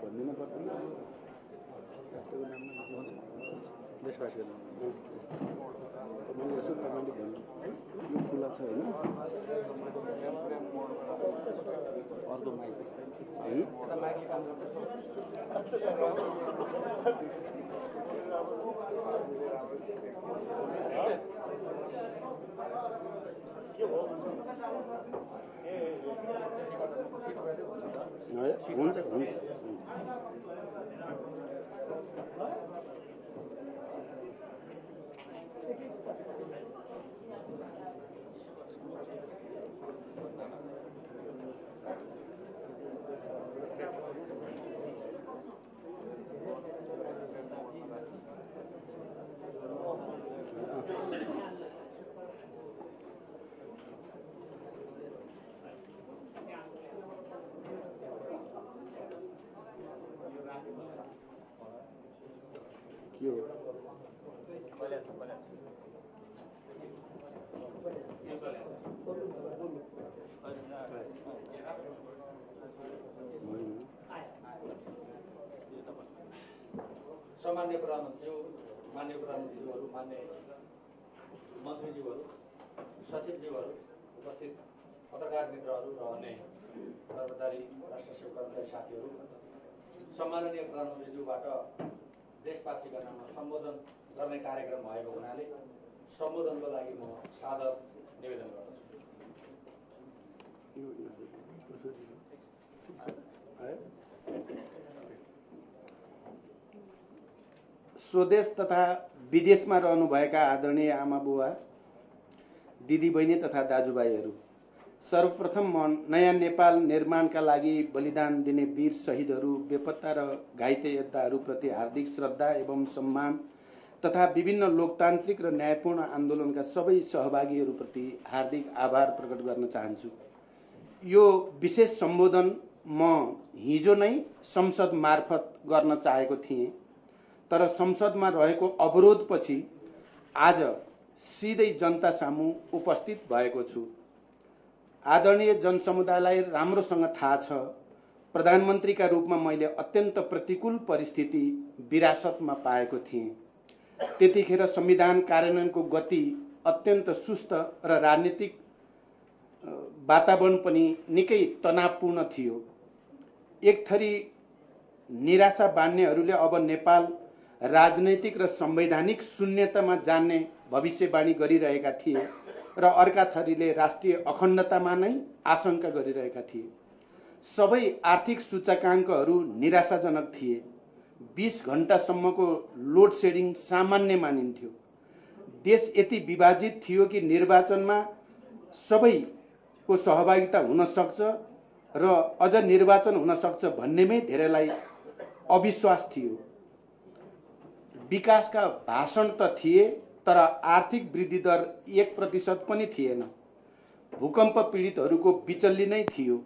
भन्दिन पर्दैन देशवासी मैले यसो तपाईँले भन्नु यो खुला छ होइन अर्को माइक हुन्छ हुन्छ सामान्य प्रधानमन्त्री मान्य प्रधानमन्त्रीज्यूहरू मान्य मन्त्रीज्यूहरू सचिवज्यूहरू उपस्थित पत्रकार मित्रहरू र अन्य कर्मचारी राष्ट्र सेवा कर्मचारी साथीहरू सम्माननीय प्रधानमन्त्रीज्यूबाट देशवासीका नाममा सम्बोधन गर्ने कार्यक्रम भएको हुनाले सम्बोधनको लागि म सादर निवेदन गर्दछु। स्वदेश तथा विदेशमा रहनुभएका आदरणीय आमा बुवा दिदी बहिनी तथा दाजुभाइहरू, सर्वप्रथम म नयाँ नेपाल निर्माणका लागि बलिदान दिने वीर शहीदहरू, बेपत्ता र घाइते योद्धाहरूप्रति हार्दिक श्रद्धा एवं सम्मान तथा विभिन्न लोकतान्त्रिक र न्यायपूर्ण आन्दोलनका सबै सहभागीहरूप्रति हार्दिक आभार प्रकट गर्न चाहन्छु। यो विशेष सम्बोधन म हिजो नै संसद मार्फत गर्न चाहेको थिएँ, तर संसदमा रहेको अवरोधपछि आज सिधै जनता सामु उपस्थित भएको छु। आदरणीय जनसमुदायलाई राम्रोसँग थाहा छ, प्रधानमन्त्रीका रूपमा मैले अत्यन्त प्रतिकूल परिस्थिति विरासतमा पाएको थिएँ। त्यतिखेर संविधान कार्यान्वयनको गति अत्यन्त सुस्त र राजनीतिक वातावरण पनि निकै तनावपूर्ण थियो। एक थरी निराशा बान्नेहरूले अब नेपाल राजनैतिक र संवैधानिक शून्यतामा जाने भविष्यवाणी गरिरहेका थिए र अर्का थरीले राष्ट्रिय अखण्डतामा नै आशंका गरिरहेका थिए। सबै आर्थिक सूचकाङ्कहरू निराशाजनक थिए। 20 घण्टासम्मको लोड सेडिङ सामान्य मानिन्थ्यो। देश यति विभाजित थियो कि निर्वाचनमा सबैको सहभागिता हुन सक्छ र अझ निर्वाचन हुन सक्छ भन्नेमै धेरैलाई अविश्वास थियो। विकासका भाषण त थिए, तर आर्थिक वृद्धि दर 1% पनि थिएन। भूकम्प पीडितहरूको बिचल्ली नै थियो।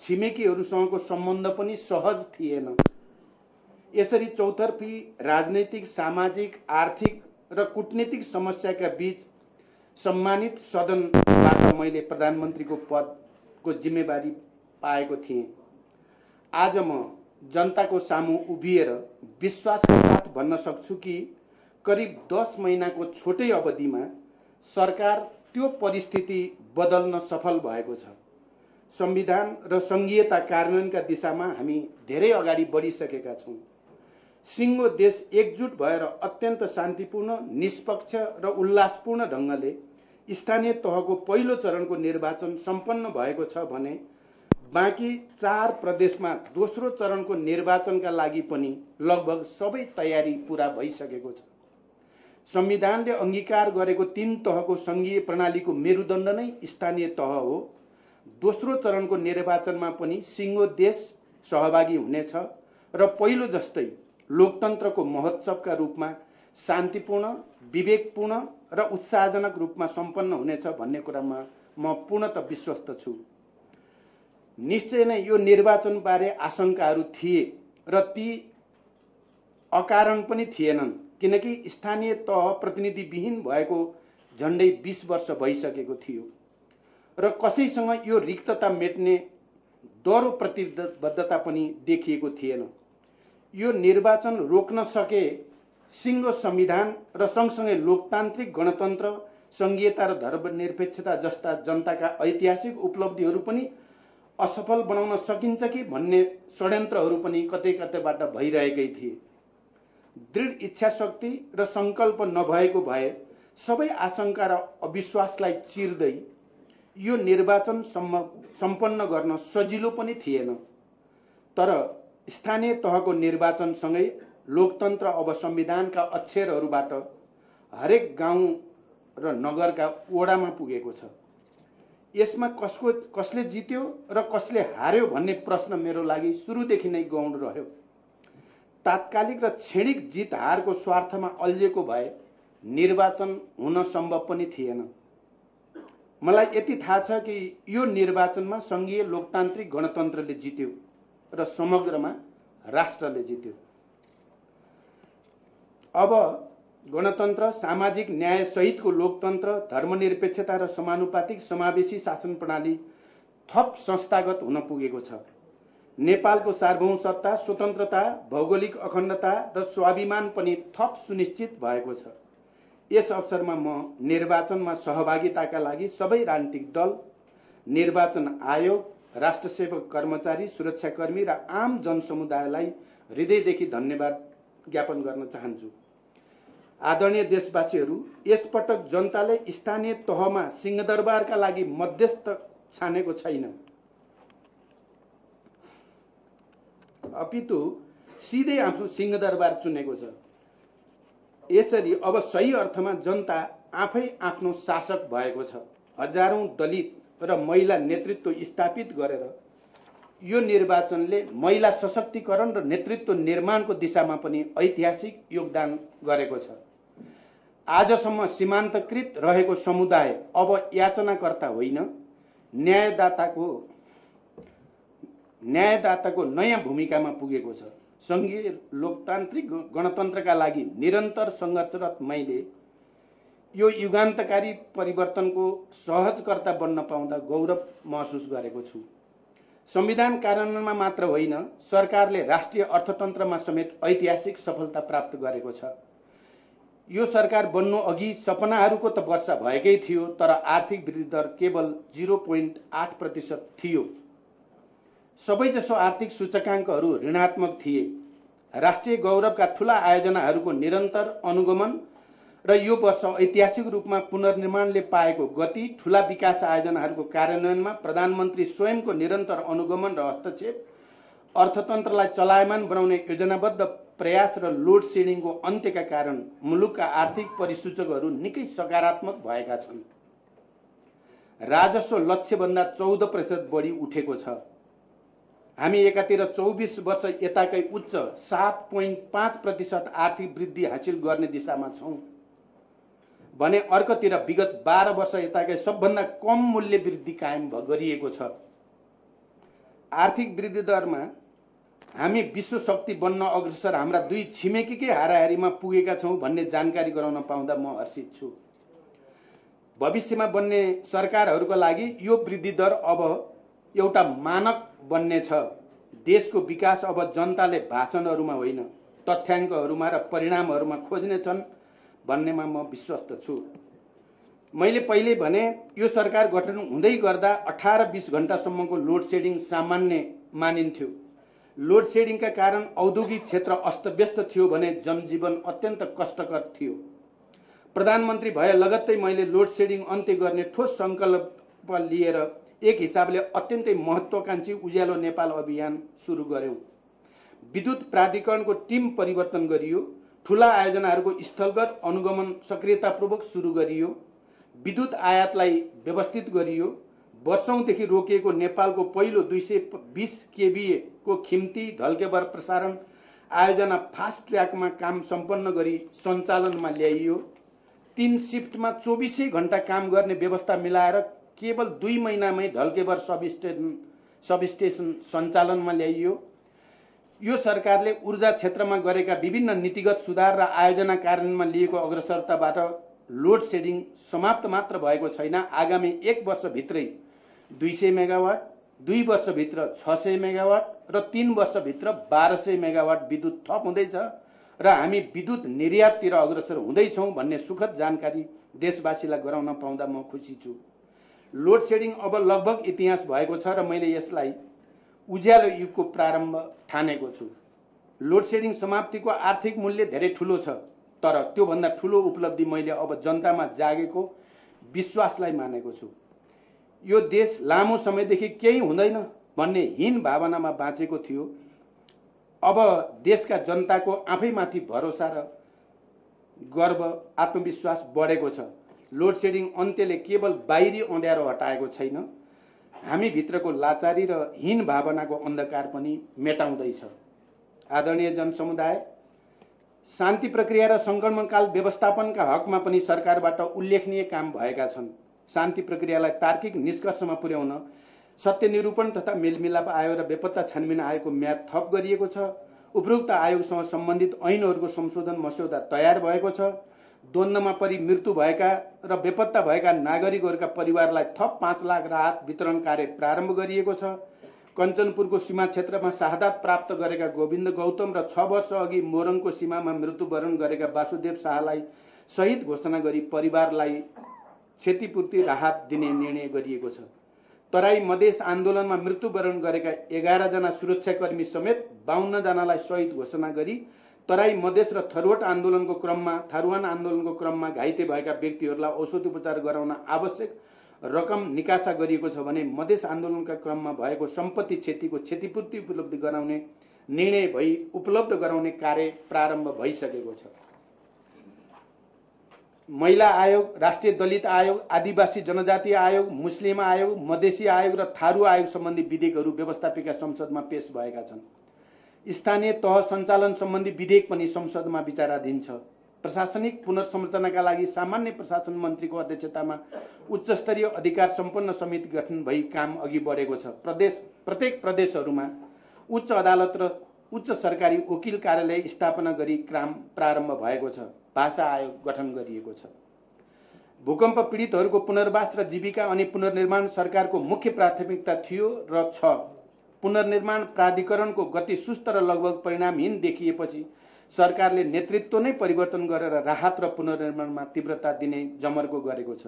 छिमेकीहरूसँगको सम्बन्ध पनि सहज थिएन। यसरी चौतर्फी राजनैतिक, सामाजिक, आर्थिक र कूटनीतिक समस्याका बीच सम्मानित सदनबाट मैले प्रधानमन्त्रीको पदको जिम्मेवारी पाएको थिएँ। आज म जनताको सामु उभिएर विश्वासका साथ भन्न सक्छु कि करिब 10 महिनाको छोटै अवधिमा सरकार त्यो परिस्थिति बदल्न सफल भएको छ। संविधान र संघीयता कार्यान्वयनका दिशामा हामी धेरै अगाडि बढिसकेका छौँ। सिङ्गो देश एकजुट भएर अत्यन्त शान्तिपूर्ण, निष्पक्ष र उल्लासपूर्ण ढङ्गले स्थानीय तहको पहिलो चरणको निर्वाचन सम्पन्न भएको छ भने बाँकी 4 प्रदेशमा दोस्रो चरणको निर्वाचनका लागि पनि लगभग सबै तयारी पूरा भइसकेको छ। संविधानले अंगीकार गरेको 3 तहको संघीय प्रणालीको मेरुदण्ड नै स्थानीय तह हो। दोस्रो चरणको निर्वाचनमा पनि सिङ्गो देश सहभागी हुनेछ र पहिलो जस्तै लोकतन्त्रको महोत्सवका रूपमा शान्तिपूर्ण, विवेकपूर्ण र उत्साहजनक रूपमा सम्पन्न हुनेछ भन्ने कुरामा म पूर्णतः विश्वस्त छु। निश्चय नै यो निर्वाचनबारे आशंकाहरू थिए र ती अकारण पनि थिएनन्, किनकि स्थानीय तह प्रतिनिधिविहीन भएको झन्डै 20 वर्ष भइसकेको थियो। र कसैसँग यो रिक्तता मेट्ने दह्रो प्रतिबद्धता पनि देखिएको थिएन। यो निर्वाचन रोक्न सके सिङ्गो संविधान र सँगसँगै लोकतान्त्रिक गणतन्त्र, संघीयता र धर्मनिरपेक्षता जस्ता जनताका ऐतिहासिक उपलब्धिहरू पनि असफल बनाउन सकिन्छ कि भन्ने षड्यन्त्रहरू पनि कतै कतैबाट भइरहेकै थिए। दृढ इच्छा शक्ति र संकल्प नभएको भए सबै आशंका र अविश्वासलाई चिर्दै यो निर्वाचन सम्पन्न गर्न सजिलो पनि थिएन। तर स्थानीय तहको निर्वाचनसँगै लोकतन्त्र अब संविधानका अक्षरहरूबाट हरेक गाउँ र नगरका ओडामा पुगेको छ। यसमा कसले जित्यो र कसले हार्यो भन्ने प्रश्न मेरो लागि सुरुदेखि नै गौण रह्यो। तात्कालिक र क्षणिक जित हारको स्वार्थमा अल्झेको भए निर्वाचन हुन सम्भव पनि थिएन। मलाई यति थाहा छ कि यो निर्वाचनमा संघीय लोकतान्त्रिक गणतन्त्रले जित्यो र समग्रमा राष्ट्रले जित्यो। अब गणतन्त्र, सामाजिक न्याय सहितको लोकतन्त्र, धर्मनिरपेक्षता र समानुपातिक समावेशी शासन प्रणाली थप संस्थागत हुन पुगेको छ। नेपालको सार्वभौमसत्ता, स्वतन्त्रता, भौगोलिक अखण्डता र स्वाभिमान पनि थप सुनिश्चित भएको छ। यस अवसरमा म निर्वाचनमा सहभागिताका लागि सबै राजनीतिक दल, निर्वाचन आयोग, राष्ट्रसेवक कर्मचारी, सुरक्षाकर्मी र आम जनसमुदायलाई हृदयदेखि धन्यवाद ज्ञापन गर्न चाहन्छु। आदरणीय देशवासीहरू, यसपटक जनताले स्थानीय तहमा सिंहदरबारका लागि मध्यस्थ छानेको छैन, अपितु सिधै आफ्नो सिंहदरबार चुनेको छ। यसरी अब सही अर्थमा जनता आफै आफ्नो शासक भएको छ। हजारौं दलित र महिला नेतृत्व स्थापित गरेर यो निर्वाचनले महिला सशक्तिकरण र नेतृत्व निर्माणको दिशामा पनि ऐतिहासिक योगदान गरेको छ। आजसम्म सीमान्तकृत रहेको समुदाय अब याचनाकर्ता होइन, न्यायदाताको नयाँ भूमिकामा पुगेको छ। संघीय लोकतान्त्रिक गणतन्त्रका लागि निरन्तर सङ्घर्षरत मैले यो युगान्तकारी परिवर्तनको सहजकर्ता बन्न पाउँदा गौरव महसुस गरेको छु। संविधान कार्यान्वयनमा मात्र होइन, सरकारले राष्ट्रिय अर्थतन्त्रमा समेत ऐतिहासिक सफलता प्राप्त गरेको छ। यो सरकार बन्नु अघि सपनाहरूको त वर्षा भएकै थियो, तर आर्थिक वृद्धि दर केवल 0.8% थियो। सबैजसो आर्थिक सूचकाङ्कहरू ऋणात्मक थिए। राष्ट्रिय गौरवका ठूला आयोजनाहरूको निरन्तर अनुगमन र यो वर्ष ऐतिहासिक रूपमा पुनर्निर्माणले पाएको गति, ठूला विकास आयोजनाहरूको कार्यान्वयनमा प्रधानमन्त्री स्वयंको निरन्तर अनुगमन र हस्तक्षेप, अर्थतन्त्रलाई चलायमान बनाउने योजनाबद्ध प्रयास र लोड सेडिङको अन्त्यका कारण मुलुकका आर्थिक परिसूचकहरू निकै सकारात्मक भएका छन्। राजस्व लक्ष्यभन्दा 14% बढी उठेको छ। हामी एकातिर 24 वर्ष यताकै उच्च 7.5% आर्थिक वृद्धि हासिल गर्ने दिशामा छौं भने अर्कोतिर विगत 12 वर्ष यताकै सबभन्दा कम मूल्य वृद्धि कायम गरिएको छ। आर्थिक वृद्धि दरमा हामी विश्व शक्ति बन्न अग्रसर हाम्रा दुई छिमेकीकै हाराहारीमा पुगेका छौं भन्ने जानकारी गराउन पाउँदा म हर्षित छु। भविष्यमा बन्ने सरकारहरूको लागि यो वृद्धि दर अब एउटा मानक बन्ने छ। देशको विकास अब जनताले भाषणहरूमा होइन, तथ्याङ्कहरूमा र परिणामहरूमा खोज्नेछन् भन्नेमा म विश्वस्त छु। मैले पहिले भने यो सरकार गठन हुँदै गर्दा 18-20 घण्टासम्मको लोड सेडिङ सामान्य मानिन्थ्यो। लोड सेडिङका कारण औद्योगिक क्षेत्र अस्तव्यस्त थियो भने जनजीवन अत्यन्त कष्टकर थियो। प्रधानमन्त्री भए लगत्तै मैले लोड सेडिङ अन्त्य गर्ने ठोस संकल्प लिएर एक हिसाबले अत्यन्तै महत्त्वाकांक्षी उज्यालो नेपाल अभियान सुरु गर्यौं। विद्युत प्राधिकरणको टिम परिवर्तन गरियो, ठूला आयोजनाहरूको स्थलगत अनुगमन सक्रियतापूर्वक सुरु गरियो, विद्युत आयातलाई व्यवस्थित गरियो, वर्षौंदेखि रोकिएको नेपालको पहिलो 220 kVA को खिम्ती ढल्केबर प्रसारण आयोजना फास्ट ट्र्याकमा काम सम्पन्न गरी सञ्चालनमा ल्याइयो। 3 शिफ्टमा 24 घण्टा काम गर्ने व्यवस्था मिलाएर केवल 2 महिनामै ढल्केबर सबस्टेशन सञ्चालनमा ल्याइयो। यो सरकारले ऊर्जा क्षेत्रमा गरेका विभिन्न नीतिगत सुधार र आयोजना कार्यान्वयनमा लिएको अग्रसरताबाट लोड सेडिङ समाप्त मात्र भएको छैन, आगामी 1 वर्षभित्रै 200 मेगावाट, 2 वर्षभित्र 600 मेगावाट र 3 वर्षभित्र 1200 मेगावाट विद्युत थप हुँदैछ र हामी विद्युत निर्याततिर अग्रसर हुँदैछौँ भन्ने सुखद जानकारी देशवासीलाई गराउन पाउँदा म खुसी छु। लोड सेडिङ अब लगभग इतिहास भएको छ र मैले यसलाई उज्यालो युगको प्रारम्भ ठानेको छु। लोड सेडिङ समाप्तिको आर्थिक मूल्य धेरै ठुलो छ, तर त्योभन्दा ठुलो उपलब्धि मैले अब जनतामा जागेको विश्वासलाई मानेको छु। यो देश लामो समयदेखि केही हुँदैन भन्ने हीन भावनामा बाँचेको थियो। अब देशका जनताको आफैमाथि भरोसा र गर्व, आत्मविश्वास बढेको छ। लोड सेडिङ अन्त्यले केवल बाहिरी अँध्यारो हटाएको छैन, हामी भित्रको लाचारी र हीन भावनाको अन्धकार पनि मेटाउँदैछ। आदरणीय जनसमुदाय, शान्ति प्रक्रिया र सङ्क्रमणकाल व्यवस्थापनका हकमा पनि सरकारबाट उल्लेखनीय काम भएका छन्। शान्ति प्रक्रियालाई तार्किक निष्कर्षमा पुर्याउन सत्य निरूपण तथा मेलमिलाप आयोग र बेपत्ता छानबिन आयोगको म्याद थप गरिएको छ। उपरोक्त आयोगसँग सम्बन्धित ऐनहरूको संशोधन मस्यौदा तयार भएको छ। द्वन्द्वमा परि मृत्यु भएका र बेपत्ता भएका नागरिकहरूका परिवारलाई थप 5 लाख राहत वितरण कार्य प्रारम्भ गरिएको छ। कञ्चनपुरको सीमा क्षेत्रमा शहादत प्राप्त गरेका गोविन्द गौतम र 6 वर्ष अघि मोरङको सीमामा मृत्युवरण गरेका वासुदेव शाहलाई शहीद घोषणा गरी परिवारलाई क्षतिपूर्ति राहत दिने निर्णय गरिएको छ। तराई मधेस आन्दोलनमा मृत्युवरण गरेका 11 जना सुरक्षाकर्मी समेत 52 जनालाई शहीद घोषणा गरी तराई मधेस र थारुवान आन्दोलनको क्रममा घाइते भएका व्यक्तिहरूलाई औषधोपचार गराउन आवश्यक रकम निकासा गरिएको छ भने मधेस आन्दोलनका क्रममा भएको सम्पत्ति क्षतिको क्षतिपूर्ति उपलब्ध गराउने कार्य प्रारम्भ भइसकेको छ। महिला आयोग, राष्ट्रिय दलित आयोग, आदिवासी जनजातीय आयोग, मुस्लिम आयोग, मधेसी आयोग र थारू आयोग सम्बन्धी विधेयकहरू व्यवस्थापिका संसदमा पेश भएका छन्। स्थानीय तह सञ्चालन सम्बन्धी विधेयक पनि संसदमा विचाराधीन छ। प्रशासनिक पुनर्संरचनाका लागि सामान्य प्रशासन मन्त्रीको अध्यक्षतामा उच्चस्तरीय अधिकार सम्पन्न समिति गठन भई काम अघि बढेको छ। प्रत्येक प्रदेशहरूमा उच्च अदालत र उच्च सरकारी वकिल कार्यालय स्थापना गरी काम प्रारम्भ भएको छ। भाषा आयोग गठन गरिएको छ। भूकम्प पीडितहरूको पुनर्वास र जीविका अनि पुनर्निर्माण सरकारको मुख्य प्राथमिकता थियो र छ। पुनर्निर्माण प्राधिकरणको गति सुस्त र लगभग परिणामहीन देखिएपछि सरकारले नेतृत्व नै परिवर्तन गरेर राहत र पुनर्निर्माणमा तीव्रता दिने जमर्को गरेको छ।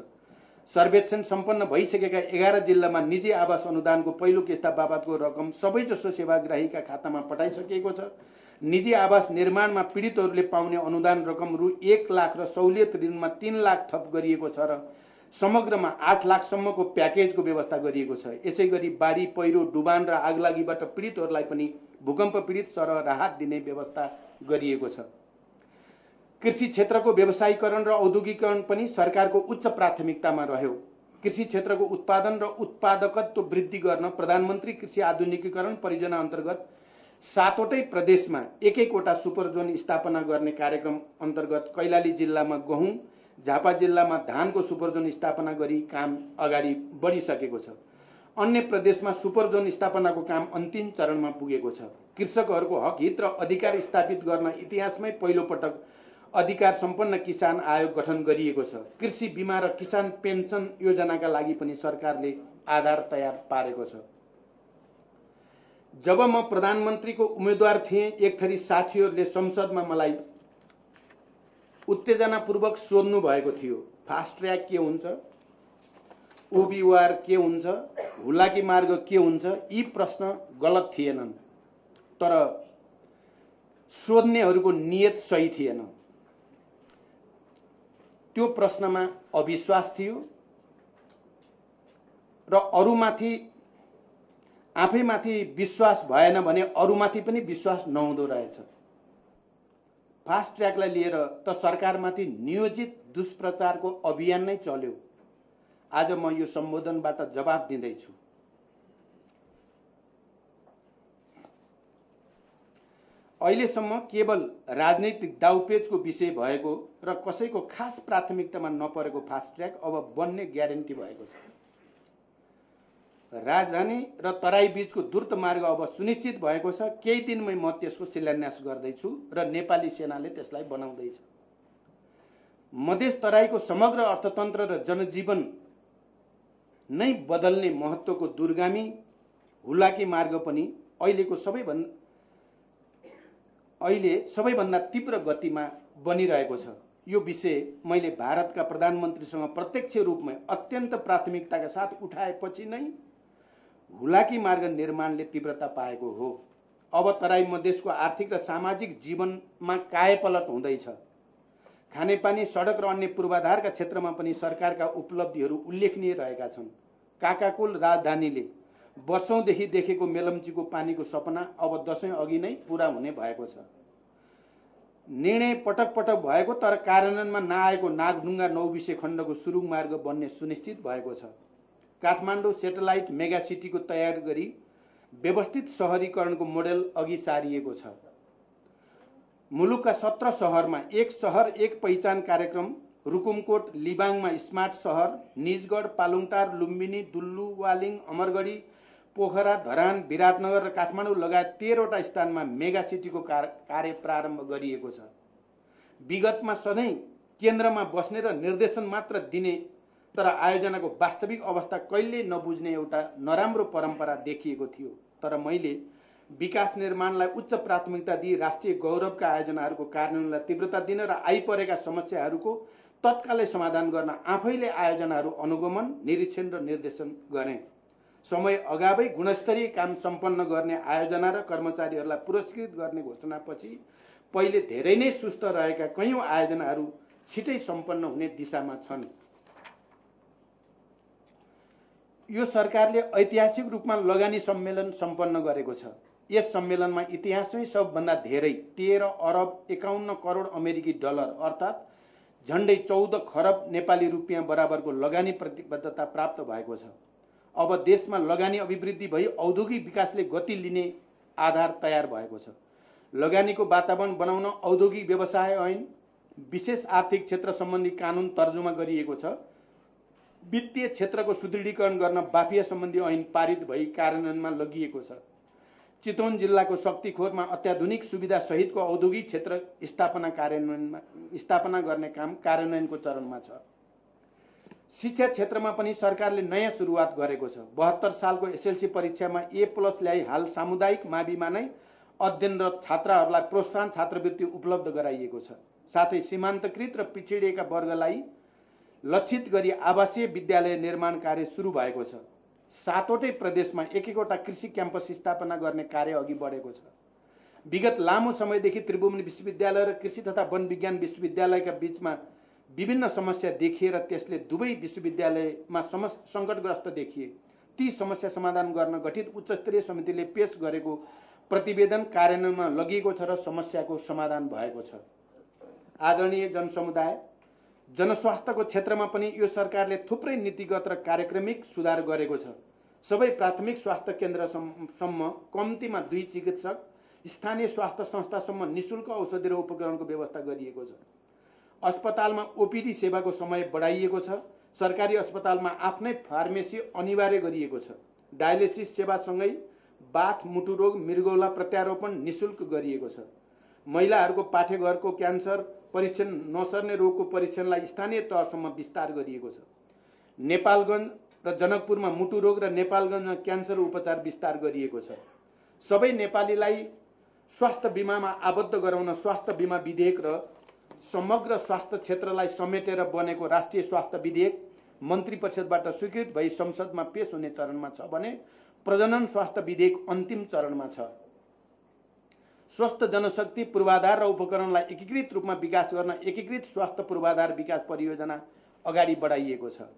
सर्वेक्षण सम्पन्न भइसकेका 11 जिल्लामा निजी आवास अनुदानको पहिलो किस्ता बापतको रकम सबैजसो सेवाग्राहीका खातामा पठाइसकिएको छ। निजी आवास निर्माणमा पीडितहरूले पाउने अनुदान रकम रु 1 लाख र सहुलियत ऋणमा 3 लाख थप गरिएको छ र समग्रमा 8 लाखसम्मको प्याकेजको व्यवस्था गरिएको छ। यसैगरी बाढी, पहिरो, डुबान र आगलागीबाट पीडितहरूलाई पनि भूकम्प पीडित सरह राहत दिने व्यवस्था गरिएको छ। कृषि क्षेत्रको व्यवसायीकरण र औद्योगिकरण पनि सरकारको उच्च प्राथमिकतामा रह्यो। कृषि क्षेत्रको उत्पादन र उत्पादकत्व वृद्धि गर्न प्रधानमन्त्री कृषि आधुनिकीकरण परियोजना अन्तर्गत 7वटै प्रदेशमा एक-एकवटा सुपर जोन स्थापना गर्ने कार्यक्रम अन्तर्गत कैलाली जिल्लामा गहुँ, झापा जिल्लामा धानको सुपर जोन स्थापना गरी काम अगाडि बढिसकेको छ। अन्य प्रदेशमा सुपर जोन स्थापनाको काम अन्तिम चरणमा पुगेको छ। कृषकहरूको हक, हित र अधिकार स्थापित गर्न इतिहासमै पहिलो पटक अधिकार सम्पन्न किसान आयोग गठन गरिएको छ। कृषि बीमा र किसान पेन्सन योजनाका लागि पनि सरकारले आधार तयार पारेको छ। जब म प्रधानमन्त्रीको उम्मेद्वार थिएँ, एक थरी साथीहरूले संसदमा मलाई उत्तेजनापूर्वक सोध्नु भएको थियो, फास्ट ट्र्याक के हुन्छ, ओबिओआर के हुन्छ, हुलाकी मार्ग के हुन्छ। यी प्रश्न गलत थिएनन्, तर सोध्नेहरूको नियत सही थिएन। त्यो प्रश्नमा अविश्वास थियो र अरूमाथि आफैमाथि विश्वास भएन भने अरूमाथि पनि विश्वास नहुँदो रहेछ। फास्ट ट्र्याकलाई लिएर त सरकारमाथि नियोजित दुष्प्रचारको अभियान नै चल्यो। आज म यो सम्बोधनबाट जवाब दिँदैछु। अहिलेसम्म केवल राजनैतिक दाउपेचको विषय भएको र कसैको खास प्राथमिकतामा नपरेको फास्ट ट्र्याक अब बन्ने ग्यारेन्टी भएको छ। राजधानी र तराई बीचको द्रुत मार्ग अब सुनिश्चित भएको छ। केही दिनमै म त्यसको शिलान्यास गर्दैछु र नेपाली सेनाले त्यसलाई बनाउँदैछ। मधेस तराईको समग्र अर्थतन्त्र र जनजीवन नै बदल्ने महत्त्वको दूरगामी हुलाकी मार्ग पनि अहिले सबैभन्दा तीव्र गतिमा बनिरहेको छ। यो विषय मैले भारतका प्रधानमन्त्रीसँग प्रत्यक्ष रूपमा अत्यन्त प्राथमिकताका साथ उठाएपछि नै हुलाकी मार्ग निर्माणले तीव्रता पाएको हो। अब तराई मधेसको आर्थिक र सामाजिक जीवनमा कायापलट हुँदैछ। खानेपानी, सडक र अन्य पूर्वाधारका क्षेत्रमा पनि सरकारका उपलब्धिहरू उल्लेखनीय रहेका छन्। काकाकुल राजधानीले वर्षौंदेखि देखेको मेलम्चीको पानीको सपना अब दशैं अघि नै पूरा हुने भएको छ। निर्णय पटक पटक भएको तर कार्यान्वयनमा नआएको नागढुङ्गा नौबिसे खण्डको सुरुङ मार्ग बन्ने सुनिश्चित भएको छ। काठमाडौँ सेटेलाइट मेगा सिटीको तयार गरी व्यवस्थित शहरीकरणको मोडेल अघि सारिएको छ। मुलुकका 17 शहरमा एक शहर एक पहिचान कार्यक्रम, रुकुमकोट लिबाङमा स्मार्ट शहर, निजगढ, पालुङटार, लुम्बिनी, दुल्लु, वालिङ, अमरगढी, पोखरा, धरान, विराटनगर र काठमाडौँ लगायत 13 वटा स्थानमा मेगा सिटीको कार्य प्रारम्भ गरिएको छ। विगतमा सधैँ केन्द्रमा बस्ने र निर्देशन मात्र दिने तर आयोजनाको वास्तविक अवस्था कहिल्यै नबुझ्ने एउटा नराम्रो परम्परा देखिएको थियो। तर मैले विकास निर्माणलाई उच्च प्राथमिकता दिई राष्ट्रिय गौरवका आयोजनाहरूको कार्यान्वयनलाई तीव्रता दिन र आइपरेका समस्याहरूको तत्कालै समाधान गर्न आफैले आयोजनाहरू अनुगमन, निरीक्षण र निर्देशन गरेँ। समय अगावै गुणस्तरीय काम सम्पन्न गर्ने आयोजना र कर्मचारीहरूलाई पुरस्कृत गर्ने घोषणापछि पहिले धेरै नै सुस्त रहेका कयौं आयोजनाहरू छिटै सम्पन्न हुने दिशामा छन्। यो सरकारले ऐतिहासिक रूपमा लगानी सम्मेलन सम्पन्न गरेको छ। यस सम्मेलनमा इतिहासमै सबभन्दा धेरै 13 अरब 51 करोड अमेरिकी डलर अर्थात् झण्डै 14 खरब नेपाली रुपियाँ बराबरको लगानी प्रतिबद्धता प्राप्त भएको छ। अब देशमा लगानी अभिवृद्धि भई औद्योगिक विकासले गति लिने आधार तयार भएको छ। लगानीको वातावरण बनाउन औद्योगिक व्यवसाय ऐन, विशेष आर्थिक क्षेत्र सम्बन्धी कानुन तर्जुमा गरिएको छ। वित्तीय क्षेत्रको सुदृढीकरण गर्न बाफिया सम्बन्धी ऐन पारित भई कार्यान्वयनमा लगिएको छ। चितवन जिल्लाको शक्तिखोरमा अत्याधुनिक सुविधा सहितको औद्योगिक क्षेत्र स्थापना गर्ने काम कार्यान्वयनको चरणमा छ। शिक्षा क्षेत्रमा पनि सरकारले नयाँ सुरुवात गरेको छ। 72 सालको एसएलसी परीक्षामा A+ ल्याई हाल सामुदायिक माविमा नै अध्ययनरत छात्राहरूलाई प्रोत्साहन छात्रवृत्ति उपलब्ध गराइएको छ। साथै सीमान्तकृत र पिछडिएका वर्गलाई लक्षित गरी आवासीय विद्यालय निर्माण कार्य सुरु भएको छ। 7वटै प्रदेशमा एक-एकवटा कृषि क्याम्पस स्थापना गर्ने कार्य अघि बढेको छ। विगत लामो समयदेखि त्रिभुवन विश्वविद्यालय र कृषि तथा वन विज्ञान विश्वविद्यालयका बीचमा विभिन्न समस्या देखिए र त्यसले दुवै विश्वविद्यालयमा सङ्कटग्रस्त देखिए। ती समस्या समाधान गर्न गठित उच्चस्तरीय समितिले पेश गरेको प्रतिवेदन कार्यान्वयनमा लगिएको छ र समस्याको समाधान भएको छ। आदरणीय जनसमुदाय, जनस्वास्थ्यको क्षेत्रमा पनि यो सरकारले थुप्रै नीतिगत र कार्यक्रमिक सुधार गरेको छ। सबै प्राथमिक स्वास्थ्य केन्द्रसम्म कम्तीमा 2 चिकित्सक, स्थानीय स्वास्थ्य संस्थासम्म निशुल्क औषधि र उपकरणको व्यवस्था गरिएको छ। अस्पतालमा ओपीडी सेवाको समय बढाइएको छ। सरकारी अस्पतालमा आफ्नै फार्मेसी अनिवार्य गरिएको छ। डायलिसिस सेवासँगै बाथ, मुटु रोग, मृगौला प्रत्यारोपण निशुल्क गरिएको छ। महिलाहरूको पाठेघरको क्यान्सर परीक्षण, नसर्ने रोगको परीक्षणलाई स्थानीय तहसम्म विस्तार गरिएको छ। नेपालगञ्ज र जनकपुरमा मुटु रोग र नेपालगञ्जमा क्यान्सर उपचार विस्तार गरिएको छ। सबै नेपालीलाई स्वास्थ्य बीमामा आबद्ध गराउन स्वास्थ्य बीमा विधेयक र समग्र स्वास्थ्य क्षेत्रलाई समेटेर बनेको राष्ट्रिय स्वास्थ्य विधेयक मन्त्री परिषदबाट स्वीकृत भई संसदमा पेश हुने चरणमा छ भने प्रजनन स्वास्थ्य विधेयक अन्तिम चरणमा छ। स्वस्थ जनशक्ति पूर्वाधार र उपकरणलाई एकीकृत रूपमा विकास गर्न एकीकृत स्वास्थ्य पूर्वाधार विकास परियोजना अगाडि बढाइएको छ।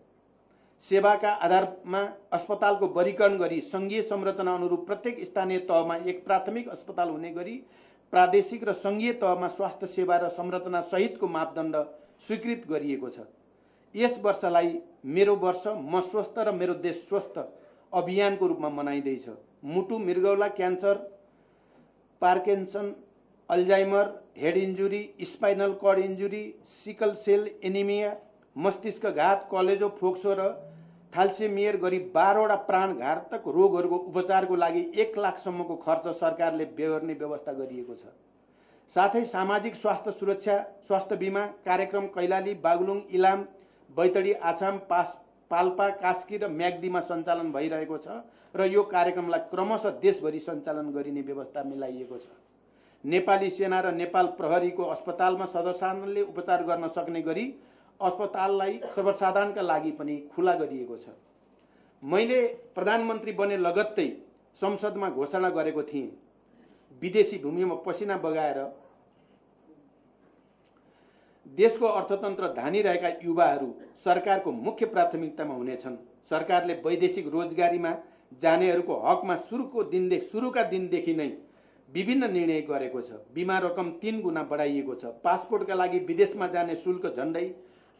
सेवाका आधारमा अस्पतालको वर्गीकरण गरी संघीय संरचना अनुरूप प्रत्येक स्थानीय तहमा एक प्राथमिक अस्पताल हुने गरी प्रादेशिक र संघीय तहमा स्वास्थ्य सेवा र संरचना सहितको मापदण्ड स्वीकृत गरिएको छ। यस वर्षलाई मेरो वर्ष म स्वस्थ र मेरो देश स्वस्थ अभियानको रूपमा मनाइँदैछ। मुटु, मृगौला, cancer, Parkinson, Alzheimer, head injury, spinal cord injury, sickle cell anaemia, मस्तिष्कघात, कलेजो, फोक्सो र थ्यालेसेमिया गरी 12 वटा प्राणघातक रोगहरूको उपचारको लागि 1 लाखसम्मको खर्च सरकारले बेहोर्ने व्यवस्था गरिएको छ। साथै सामाजिक स्वास्थ्य सुरक्षा स्वास्थ्य बीमा कार्यक्रम कैलाली, बागलुङ, इलाम, बैतडी, आछाम, पाल्पा, कास्की र म्याग्दीमा सञ्चालन भइरहेको छ र यो कार्यक्रमलाई क्रमशः देशभरि सञ्चालन गरिने व्यवस्था मिलाइएको छ। नेपाली सेना र नेपाल प्रहरीको अस्पतालमा सर्वसाधारणले उपचार गर्न सक्ने गरी अस्पताललाई सर्वसाधारणका लागि पनि खुला गरिएको छ। मैले प्रधानमन्त्री बने लगत्तै संसदमा घोषणा गरेको थिएँ, विदेशी भूमिमा पसिना बगाएर देशको अर्थतन्त्र धानिरहेका युवाहरू सरकारको मुख्य प्राथमिकतामा हुनेछन्। सरकारले वैदेशिक रोजगारीमा जानेहरूको हकमा सुरुका दिनदेखि नै विभिन्न निर्णय गरेको छ। बीमा रकम 3 गुणा बढाइएको छ। पासपोर्टका लागि विदेशमा जाने शुल्क झन्डै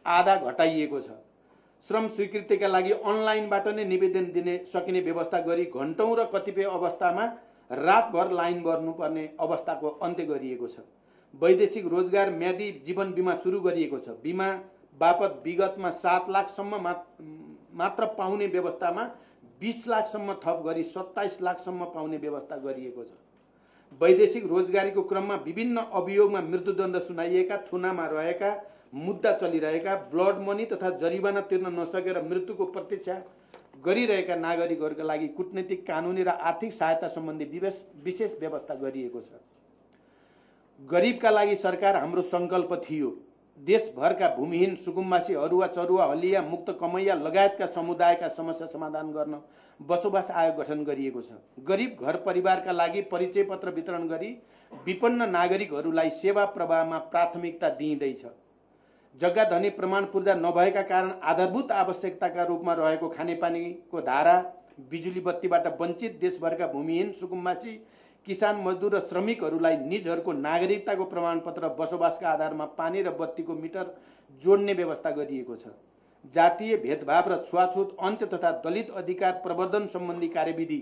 आधा घटाइएको छ। श्रम स्वीकृतिका लागि अनलाइनबाट नै निवेदन दिन सकिने व्यवस्था गरी घण्टौं र कतिपय अवस्थामा रातभर लाइन गर्नुपर्ने अवस्थाको अन्त्य गरिएको छ। वैदेशिक रोजगार म्यादी जीवन बीमा सुरु गरिएको छ। बीमा बापत विगतमा 7 लाखसम्म मात्र पाउने व्यवस्थामा 20 लाखसम्म थप गरी 27 लाखसम्म पाउने व्यवस्था गरिएको छ। वैदेशिक रोजगारीको क्रममा विभिन्न अभियोगमा मृत्युदण्ड सुनाइएका, थुनामा रहेका, मुद्दा चलिरहेका, ब्लड मनी तथा जरिवाना तिर्न नसकेर मृत्युको प्रतीक्षा गरिरहेका नागरिकहरूका लागि कूटनीतिक, कानुनी र आर्थिक सहायता सम्बन्धी विशेष व्यवस्था गरिएको छ। गरिबका लागि सरकार हाम्रो संकल्प थियो। देशभरका भूमिहीन, सुकुम्बासी, अरुवा, चरुवा, हलिया, मुक्त कमैया लगायतका समुदायका समस्या समाधान गर्न बसोबास आयोग गठन गरिएको छ। गरिब घर परिवारका लागि परिचय पत्र वितरण गरी विपन्न नागरिकहरूलाई सेवा प्रवाहमा प्राथमिकता दिइँदैछ। जग्गा धनी प्रमाण पूर्जा नभएका कारण आधारभूत आवश्यकताका रूपमा रहेको खानेपानीको धारा, बिजुली बत्तीबाट वञ्चित देशभरका भूमिहीन, सुकुम्बासी, किसान, मजदुर र श्रमिकहरूलाई निजहरूको नागरिकताको प्रमाणपत्र बसोबासका आधारमा पानी र बत्तीको मिटर जोड्ने व्यवस्था गरिएको छ। जातीय भेदभाव र छुवाछुत अन्त्य तथा दलित अधिकार प्रवर्धन सम्बन्धी कार्यविधि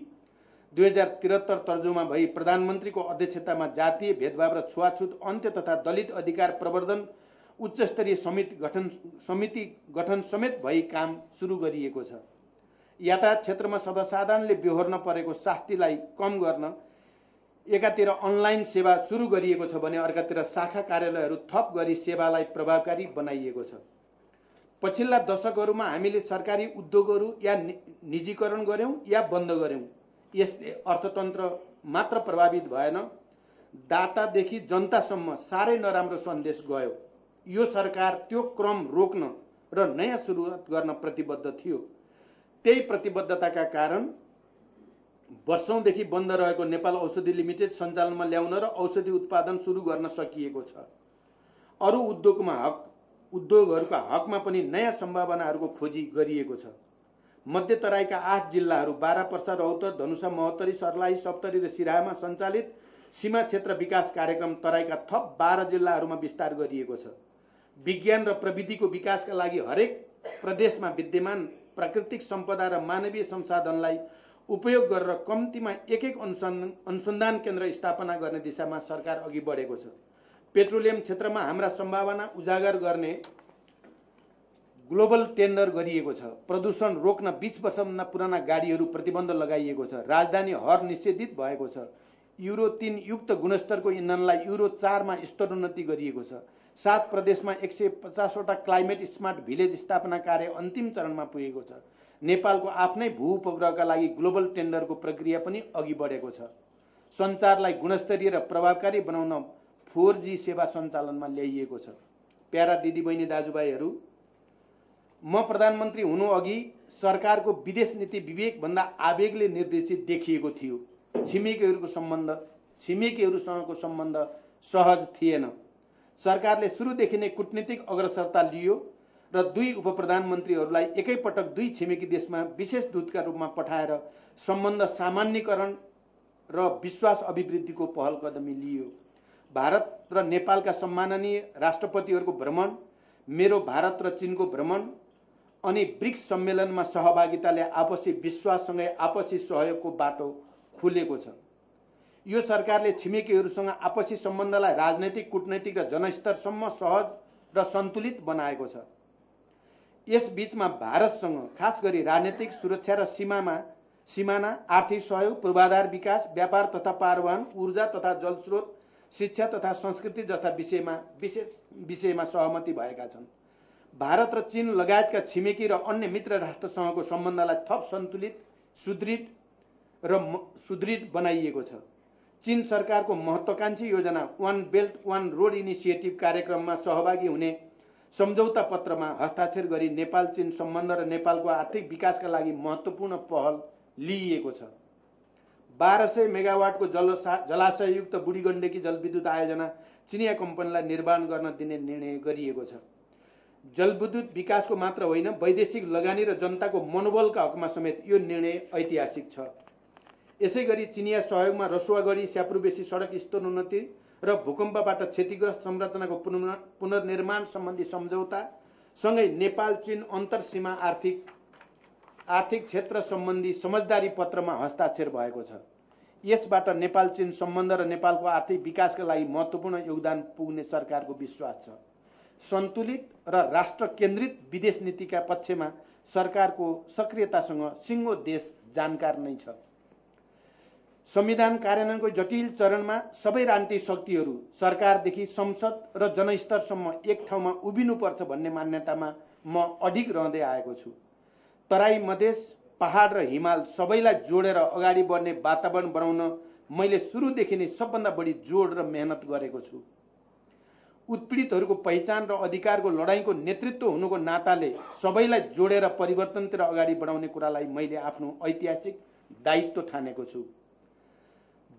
2073 तर्जुमा भई प्रधानमन्त्रीको अध्यक्षतामा जातीय भेदभाव र छुवाछुत अन्त्य तथा दलित अधिकार प्रवर्धन उच्चस्तरीय समिति गठन समेत भई काम सुरु गरिएको छ। यातायात क्षेत्रमा सर्वसाधारणले बेहोर्न परेको शास्तिलाई कम गर्न एकातिर अनलाइन सेवा सुरु गरिएको छ भने अर्कातिर शाखा कार्यालयहरू थप गरी सेवालाई प्रभावकारी बनाइएको छ। पछिल्ला दशकहरूमा हामीले सरकारी उद्योगहरू या निजीकरण गर्यौं या बन्द गर्यौं। यसले अर्थतन्त्र मात्र प्रभावित भएन, दातादेखि जनतासम्म साह्रै नराम्रो सन्देश गयो। यो सरकार त्यो क्रम रोक्न र नयाँ सुरुवात गर्न प्रतिबद्ध थियो। त्यही प्रतिबद्धताका कारण वर्षौंदेखि बन्द रहेको नेपाल औषधि लिमिटेड सञ्चालनमा ल्याउन र औषधि उत्पादन सुरु गर्न सकिएको छ। अरू उद्योगहरूका हकमा पनि नयाँ सम्भावनाहरूको खोजी गरिएको छ। मध्य तराईका 8 जिल्लाहरू बारा, पर्सा, रौतहट, धनुषा, महोत्तरी, सर्लाही, सप्तरी र सिराहामा सञ्चालित सीमा क्षेत्र विकास कार्यक्रम तराईका थप 12 जिल्लाहरूमा विस्तार गरिएको छ। विज्ञान र प्रविधिको विकासका लागि हरेक प्रदेशमा विद्यमान प्राकृतिक सम्पदा र मानवीय संसाधनलाई उपयोग गरेर कम्तीमा एक अनुसन्धान केन्द्र स्थापना गर्ने दिशामा सरकार अघि बढेको छ। पेट्रोलियम क्षेत्रमा हाम्रा सम्भावना उजागर गर्ने ग्लोबल टेन्डर गरिएको छ। प्रदूषण रोक्न 20 वर्षभन्दा पुराना गाडीहरू प्रतिबन्ध लगाइएको छ। राजधानी हर निषेधित भएको छ। युरो 3 युक्त गुणस्तरको इन्धनलाई युरो 4 मा स्तरोन्नति गरिएको छ। 7 प्रदेशमा 150 वटा क्लाइमेट स्मार्ट भिलेज स्थापना कार्य अन्तिम चरणमा पुगेको छ। नेपालको आफ्नै भू उपग्रहका लागि ग्लोबल टेन्डरको प्रक्रिया पनि अघि बढेको छ। सञ्चारलाई गुणस्तरीय र प्रभावकारी बनाउन 4G सेवा सञ्चालनमा ल्याइएको छ। प्यारा दिदीबहिनी दाजुभाइहरू, म प्रधानमन्त्री हुनु अघि सरकारको विदेश नीति विवेकभन्दा आवेगले निर्देशित देखिएको थियो। छिमेकीहरूसँगको सम्बन्ध सहज थिएन। सरकारले सुरुदेखि नै कूटनीतिक अग्रसरता लियो र 2 उपप्रधानमन्त्रीहरूलाई एकैपटक 2 छिमेकी देशमा विशेष दूतका रूपमा पठाएर सम्बन्ध सामान्यीकरण र विश्वास अभिवृद्धिको पहल कदमी लियो। भारत र नेपालका सम्माननीय राष्ट्रपतिहरूको भ्रमण, मेरो भारत र चीनको भ्रमण अनि ब्रिक्स सम्मेलनमा सहभागिताले आपसी विश्वाससँगै आपसी सहयोगको बाटो खुलेको छ। यो सरकारले छिमेकीहरूसँग आपसी सम्बन्धलाई राजनैतिक, कूटनैतिक र जनस्तरसम्म सहज र सन्तुलित बनाएको छ। यस बीचमा भारतसँग खास गरी राजनीतिक, सुरक्षा र सिमाना, आर्थिक सहयोग, पूर्वाधार विकास, व्यापार तथा परिवहन, ऊर्जा तथा जलस्रोत, शिक्षा तथा संस्कृति जस्ता विषयमा सहमति भएका छन्। भारत र चीन लगायतका छिमेकी र अन्य मित्र राष्ट्रसँगको सम्बन्धलाई थप सन्तुलित, सुदृढ बनाइएको छ। चीन सरकारको महत्त्वाकांक्षी योजना वन बेल्ट वन रोड इनिसिएटिभ कार्यक्रममा सहभागी हुने सम्झौता पत्रमा हस्ताक्षर गरी नेपाल चीन सम्बन्ध र नेपालको आर्थिक विकासका लागि महत्त्वपूर्ण पहल लिइएको छ। 1200 मेगावाटको जलाशययुक्त बुढीगण्डकी जलविद्युत आयोजना चिनिया कम्पनीलाई निर्माण गर्न दिने निर्णय गरिएको छ। जलविद्युत विकासको मात्र होइन, वैदेशिक लगानी र जनताको मनोबलका हकमा समेत यो निर्णय ऐतिहासिक छ। यसैगरी चिनिया सहयोगमा रसुवागढी स्यापुरबेसी सडक स्तरोन्नति र भूकम्पबाट क्षतिग्रस्त संरचनाको पुनर्निर्माण सम्बन्धी सम्झौता सँगै नेपाल चीन अन्तरसीमा आर्थिक क्षेत्र सम्बन्धी समझदारी पत्रमा हस्ताक्षर भएको छ। यसबाट नेपाल चीन सम्बन्ध र नेपालको आर्थिक विकासका लागि महत्त्वपूर्ण योगदान पुग्ने सरकारको विश्वास छ। सन्तुलित र राष्ट्र केन्द्रित विदेश नीतिका पक्षमा सरकारको सक्रियतासँग सिङ्गो देश जानकार नै छ। संविधान कार्यान्वयनको जटिल चरणमा सबै राजनीतिक शक्तिहरू सरकारदेखि संसद र जनस्तरसम्म एक ठाउँमा उभिनुपर्छ भन्ने मान्यतामा म अडिग रहँदै आएको छु। तराई, मधेस, पहाड र हिमाल सबैलाई जोडेर अगाडि बढ्ने वातावरण बनाउन मैले सुरुदेखि नै सबभन्दा बढी जोड र मेहनत गरेको छु। उत्पीडितहरूको पहिचान र अधिकारको लडाईँको नेतृत्व हुनुको नाताले सबैलाई जोडेर परिवर्तनतिर अगाडि बढाउने कुरालाई मैले आफ्नो ऐतिहासिक दायित्व ठानेको छु।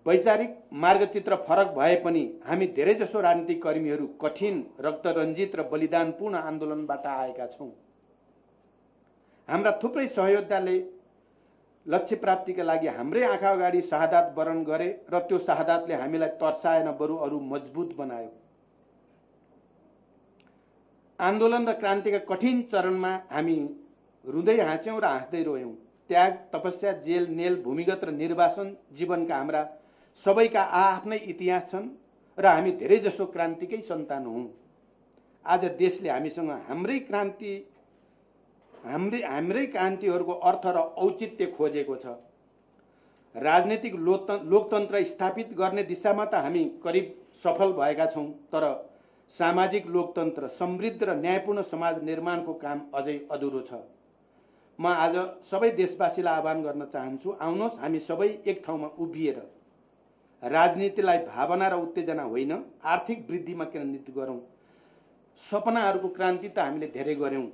वैचारिक मार्गचित्र फरक भए पनि हामी धेरैजसो राजनीतिक कर्मीहरू कठिन, रक्तरञ्जित र बलिदानपूर्ण आन्दोलनबाट आएका छौँ। हाम्रा थुप्रै सहयोद्धाले लक्ष्य प्राप्तिका लागि हाम्रै आँखा अगाडि शहादत वरण गरे र त्यो शहादतले हामीलाई तर्साएन, बरु अरू मजबुत बनायो। आन्दोलन र क्रान्तिका कठिन चरणमा हामी रुँदै हाँस्यौँ र हाँस्दै रोयौँ। त्याग, तपस्या, जेल, नेल, भूमिगत र निर्वासन जीवनका हाम्रा सबैका आफ्नै इतिहास छन् र हामी धेरैजसो क्रान्तिकै सन्तान हौँ। आज देशले हामीसँग हाम्रै क्रान्तिहरूको अर्थ र औचित्य खोजेको छ। राजनीतिक लोकतन्त्र स्थापित गर्ने दिशामा त हामी करिब सफल भएका छौँ, तर सामाजिक लोकतन्त्र, समृद्ध र न्यायपूर्ण समाज निर्माणको काम अझै अधुरो छ। म आज सबै देशवासीलाई आह्वान गर्न चाहन्छु, आउनुहोस् हामी सबै एक ठाउँमा उभिएर राजनीतिलाई भावना र उत्तेजना होइन, आर्थिक वृद्धिमा केन्द्रित गरौँ। सपनाहरूको क्रान्ति त हामीले धेरै गर्यौँ,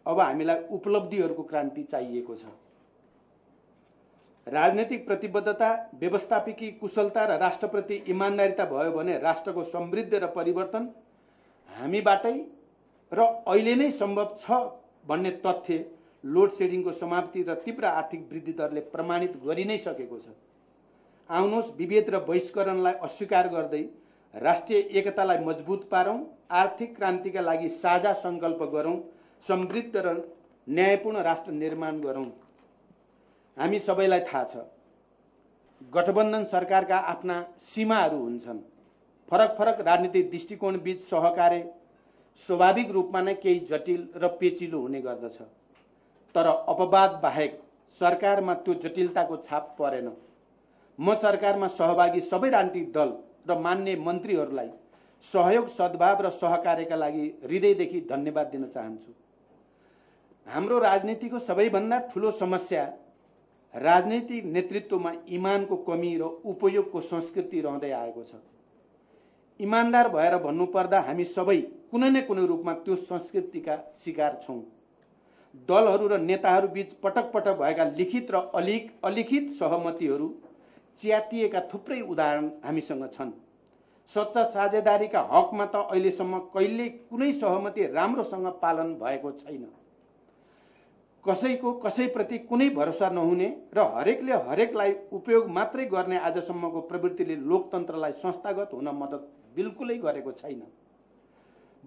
अब हामीलाई उपलब्धिहरूको क्रान्ति चाहिएको छ। राजनीतिक प्रतिबद्धता, व्यवस्थापकीय कुशलता र राष्ट्रप्रति इमान्दारिता भयो भने राष्ट्रको समृद्धि र परिवर्तन हामीबाटै र अहिले नै सम्भव छ भन्ने तथ्य लोड सेडिङको समाप्ति र तीव्र आर्थिक वृद्धि दरले प्रमाणित गरि नै सकेको छ। आउनुहोस् विभेद र बहिष्करणलाई अस्वीकार गर्दै राष्ट्रिय एकतालाई मजबुत पारौँ, आर्थिक क्रान्तिका लागि साझा सङ्कल्प गरौँ, समृद्ध र न्यायपूर्ण राष्ट्र निर्माण गरौँ। हामी सबैलाई थाहा छ, गठबन्धन सरकारका आफ्ना सीमाहरू हुन्छन्। फरक फरक राजनीतिक दृष्टिकोण बीच सहकार्य स्वाभाविक रूपमा नै केही जटिल र पेचिलो हुने गर्दछ, तर अपवाद बाहेक सरकारमा त्यो जटिलताको छाप परेन। म सरकारमा सहभागी सबै राजनीतिक दल र मान्य मन्त्रीहरूलाई सहयोग, सद्भाव र सहकार्यका लागि हृदयदेखि धन्यवाद दिन चाहन्छु। हाम्रो राजनीतिको सबैभन्दा ठुलो समस्या राजनीतिक नेतृत्वमा इमानको कमी र उपयोगको संस्कृति रहँदै आएको छ। इमानदार भएर भन्नुपर्दा हामी सबै कुनै न कुनै रूपमा त्यो संस्कृतिका शिकार छौँ। दलहरू र नेताहरू बीच पटक पटक भएका लिखित र अलिखित सहमतिहरू च्यातिएका थुप्रै उदाहरण हामीसँग छन्। सच्चा साझेदारीका हकमा त अहिलेसम्म कहिले कुनै सहमति राम्रोसँग पालन भएको छैन। कसैको कसैप्रति कुनै भरोसा नहुने र हरेकले हरेकलाई उपयोग मात्रै गर्ने आजसम्मको प्रवृत्तिले लोकतन्त्रलाई संस्थागत हुन मद्दत बिल्कुलै गरेको छैन।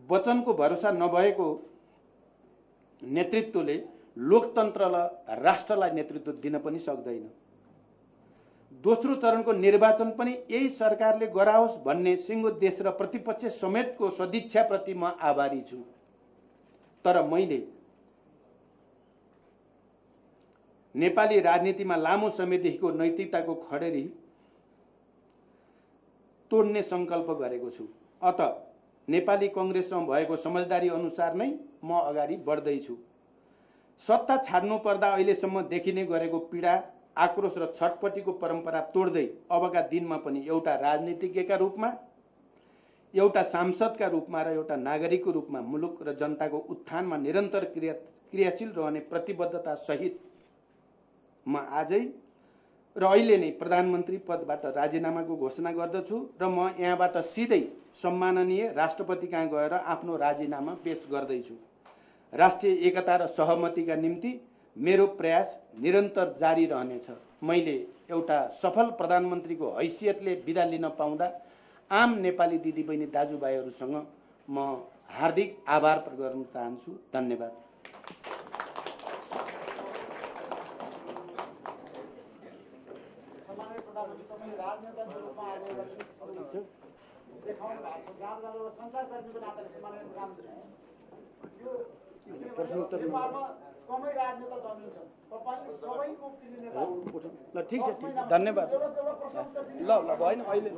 वचनको भरोसा नभएको नेतृत्वले लोकतन्त्र र राष्ट्रलाई नेतृत्व दिन पनि सक्दैन। दोस्रो चरणको निर्वाचन पनि यही सरकारले गराओस् भन्ने सिङ्गो देश र प्रतिपक्ष समेतको सदिच्छाप्रति म आभारी छु। तर मैले नेपाली राजनीतिमा लामो समयदेखिको नैतिकताको खडेरी तोड्ने सङ्कल्प गरेको छु। अत नेपाली कङ्ग्रेससँग भएको समझदारी अनुसार नै म अगाडि बढ्दैछु। सत्ता छाड्नु पर्दा अहिलेसम्म देखिने गरेको पीडा, आक्रोश र छटपटीको परम्परा तोड्दै अबका दिनमा पनि एउटा राजनीतिज्ञका रूपमा, एउटा सांसदका रूपमा र एउटा नागरिकको रूपमा मुलुक र जनताको उत्थानमा निरन्तर क्रियाशील रहने प्रतिबद्धता सहित म आजै र अहिले नै प्रधानमन्त्री पदबाट राजीनामाको घोषणा गर्दछु र म यहाँबाट सिधै सम्माननीय राष्ट्रपति कहाँ गएर आफ्नो राजीनामा पेश गर्दैछु। राष्ट्रिय एकता र सहमतिका निम्ति मेरो प्रयास निरन्तर जारी रहनेछ। मैले एउटा सफल प्रधानमन्त्रीको हैसियतले बिदा लिन पाउँदा आम नेपाली दिदीबहिनी दाजुभाइहरूसँग म हार्दिक आभार प्रकट गर्न चाहन्छु। धन्यवाद। ल ठिक छ, धन्यवाद। ल भएन अहिले